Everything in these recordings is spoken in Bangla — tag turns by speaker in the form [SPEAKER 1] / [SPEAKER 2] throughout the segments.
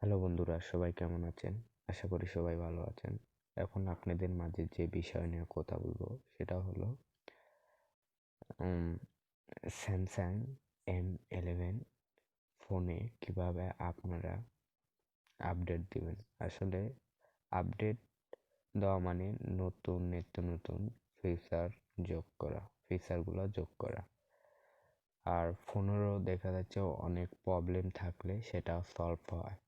[SPEAKER 1] হ্যালো বন্ধুরা, সবাই কেমন আছেন? আশা করি সবাই ভালো আছেন। এখন আপনাদের মাঝে যে বিষয় নিয়ে কথা বলবো সেটা হলো স্যামসাং M11 ফোনে কিভাবে আপনারা আপডেট দিবেন। আসলে আপডেট দেওয়া মানে নতুন নিত্য নতুন ফিচারগুলো যোগ করা। আর ফোনেরও দেখা যাচ্ছে অনেক প্রবলেম থাকলে সেটা সলভ হয়।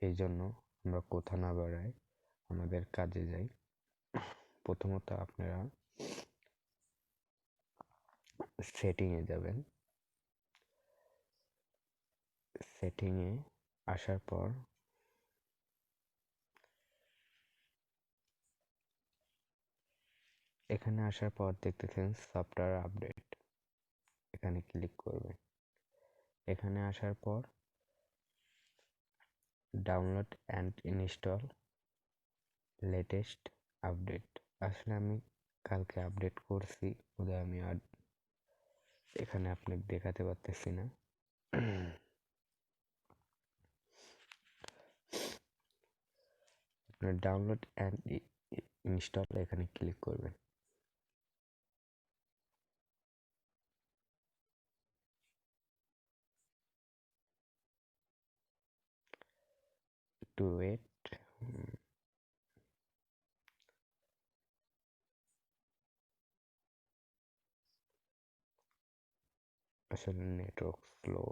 [SPEAKER 1] এই জন্য আমরা কোথা না বেড়াই, আমাদের কাজে যাই। প্রথমত আপনারা সেটিংয়ে যাবেন। সেটিংয়ে আসার পর এখানে আসার পর দেখতেছেন সফটওয়্যার আপডেট, এখানে ক্লিক করবেন। এখানে আসার পর download and install latest update. আসলে আমি কালকে আপডেট করছি, বোধহয় আমি আর এখানে আপনাকে দেখাতে পারতেছি না। আপনার ডাউনলোড অ্যান্ড ইনস্টল এখানে ক্লিক করবেন। একটু ওয়েট। আসলে নেটওয়ার্ক স্লো।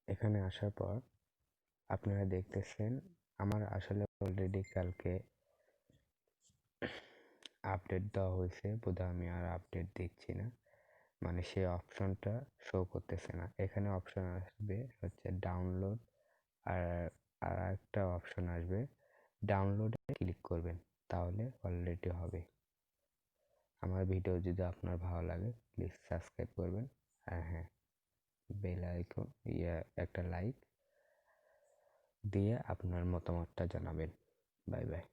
[SPEAKER 1] এখানে আসার পর আপনারা দেখতেছেন আমার আসলে অলরেডি কালকে আপডেট দেওয়া হয়েছে, বোধহয় আমি আর আপডেট দিচ্ছি না, মানে সেই অপশনটা শো করতেছে না। এখানে অপশন আসবে হচ্ছে ডাউনলোড, আর আর একটা অপশন আসবে, ডাউনলোডে ক্লিক করবেন, তাহলে অলরেডি হবে। আমার ভিডিও যদি আপনার ভালো লাগে প্লিজ সাবস্ক্রাইব করবেন, আর হ্যাঁ, বেল আইকন একটা লাইক দিয়ে আপনার মতামতটা জানাবেন। Bye bye.